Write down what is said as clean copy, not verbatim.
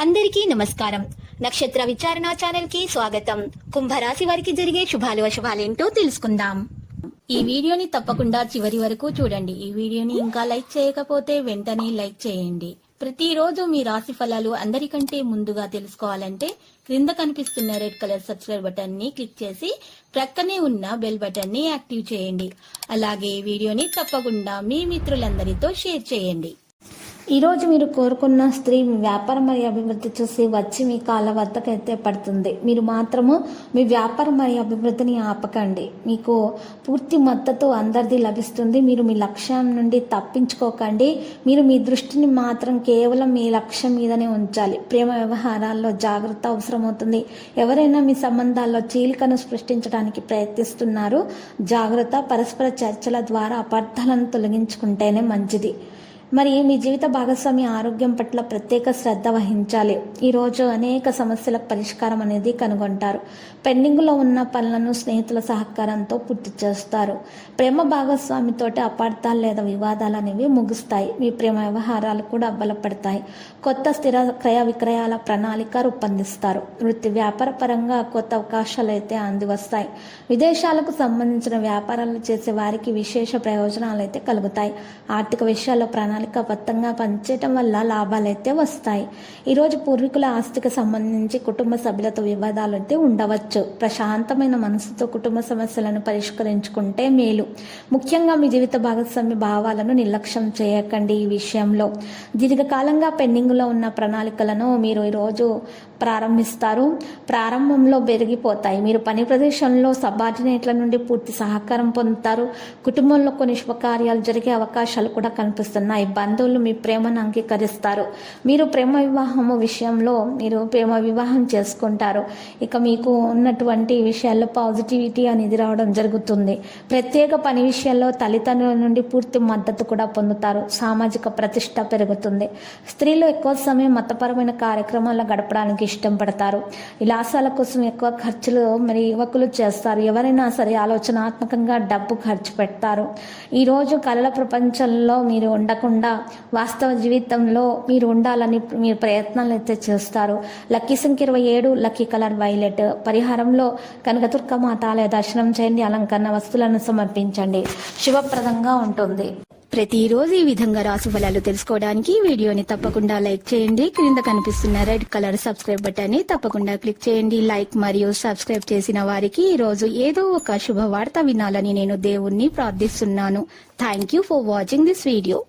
అందరికీ నమస్కారం. నక్షత్ర విచారణ ఛానల్ కి స్వాగతం. కుంభరాశి వారికి జరిగే శుభాలు అశుభాలేంటో తెలుసుకుందాం. ఈ వీడియోని తప్పకుండా చివరి వరకు చూడండి. ఈ వీడియోని ఇంకా లైక్ చేయకపోతే వెంటనే లైక్ చేయండి. ప్రతిరోజు మీ రాశి ఫలాలు అందరికంటే ముందుగా తెలుసుకోవాలంటే క్రింద కనిపిస్తున్న రెడ్ కలర్ సబ్స్క్రైబ్ బటన్ ని క్లిక్ చేసి ప్రక్కనే ఉన్న బెల్ బటన్ ని యాక్టివ్ చేయండి. అలాగే ఈ వీడియోని తప్పకుండా మీ మిత్రులందరితో షేర్ చేయండి. ఈరోజు మీరు కోరుకున్న స్త్రీ మీ వ్యాపారం మరియు అభివృద్ధి చూసి వచ్చి మీ కాళ్ళ వద్దకైతే పడుతుంది. మీరు మాత్రము మీ వ్యాపారం మరియు అభివృద్ధిని ఆపకండి. మీకు పూర్తి మద్దతు అందరిది లభిస్తుంది. మీరు మీ లక్ష్యం నుండి తప్పించుకోకండి. మీరు మీ దృష్టిని మాత్రం కేవలం మీ లక్ష్యం మీదనే ఉంచాలి. ప్రేమ వ్యవహారాల్లో జాగ్రత్త అవసరమవుతుంది. ఎవరైనా మీ సంబంధాల్లో చీలికను సృష్టించడానికి ప్రయత్నిస్తున్నారు. జాగ్రత్త. పరస్పర చర్చల ద్వారా అపార్థాలను తొలగించుకుంటేనే మంచిది. మరి మీ జీవిత భాగస్వామి ఆరోగ్యం పట్ల ప్రత్యేక శ్రద్ధ వహించాలి. ఈరోజు అనేక సమస్యలకు పరిష్కారం అనేది కనుగొంటారు. పెండింగ్లో ఉన్న పనులను స్నేహితుల సహకారంతో పూర్తి చేస్తారు. ప్రేమ భాగస్వామితోటి అపార్థాలు లేదా వివాదాలు అనేవి ముగుస్తాయి. మీ ప్రేమ వ్యవహారాలు కూడా బలపడతాయి. కొత్త స్థిర క్రయ విక్రయాల ప్రణాళిక రూపొందిస్తారు. వృత్తి వ్యాపార పరంగా కొత్త అవకాశాలు అయితే అందివస్తాయి. విదేశాలకు సంబంధించిన వ్యాపారాలు చేసే వారికి విశేష ప్రయోజనాలు అయితే కలుగుతాయి. ఆర్థిక విషయాల్లో ప్రణాళికాబద్ధంగా పనిచేయటం వల్ల లాభాలైతే వస్తాయి. ఈరోజు పూర్వీకుల ఆస్తికి సంబంధించి కుటుంబ సభ్యులతో వివాదాలు అయితే ఉండవచ్చు. ప్రశాంతమైన మనసుతో కుటుంబ సమస్యలను పరిష్కరించుకుంటే మేలు. ముఖ్యంగా మీ జీవిత భాగస్వామి భావాలను నిర్లక్ష్యం చేయకండి. ఈ విషయంలో దీర్ఘకాలంగా పెండింగ్లో ఉన్న ప్రణాళికలను మీరు ఈరోజు ప్రారంభిస్తారు. ప్రారంభంలో పెరిగిపోతాయి. మీరు పని ప్రదేశంలో సబార్డినేట్ల నుండి పూర్తి సహకారం పొందుతారు. కుటుంబంలో కొన్ని శుభకార్యాలు జరిగే అవకాశాలు కూడా కనిపిస్తున్నాయి. బంధువులు మీ ప్రేమను అంగీకరిస్తారు. మీరు ప్రేమ వివాహం చేసుకుంటారు. ఇక మీకు ఉన్నటువంటి విషయాల్లో పాజిటివిటీ అనేది రావడం జరుగుతుంది. ప్రత్యేక పని విషయాల్లో తల్లిదండ్రుల నుండి పూర్తి మద్దతు కూడా పొందుతారు. సామాజిక ప్రతిష్ట పెరుగుతుంది. స్త్రీలు ఎక్కువ సమయం మతపరమైన కార్యక్రమాల్లో గడపడానికి ఇష్టం పడతారు. విలాసాల కోసం ఎక్కువ ఖర్చులు యువకులు చేస్తారు. ఎవరైనా సరే ఆలోచనాత్మకంగా డబ్బు ఖర్చు పెడతారు. ఈరోజు కళల ప్రపంచంలో మీరు ఉండకుండా వాస్తవ జీవితంలో మీరు ఉండాలని మీరు ప్రయత్నాలు అయితే చేస్తారు. లక్కీ సంఖ్య 27, లక్కీ కలర్ వైలెట్. పరిహారంలో కనకదుర్గ మాత ఆలయ దర్శనం చేయండి. అలంకరణ వస్తువులను సమర్పించండి. శుభప్రదంగా ఉంటుంది. ప్రతిరోజు ఈ విధంగా రాశి ఫలాలు తెలుసుకోవడానికి వీడియోని తప్పకుండా లైక్ చేయండి. క్రింద కనిపిస్తున్న రెడ్ కలర్ సబ్స్క్రైబ్ బటన్ ని తప్పకుండా క్లిక్ చేయండి. లైక్ మరియు సబ్స్క్రైబ్ చేసిన వారికి ఈ రోజు ఏదో ఒక శుభవార్త వినాలని నేను దేవుణ్ణి ప్రార్థిస్తున్నాను. Thank you for watching this video.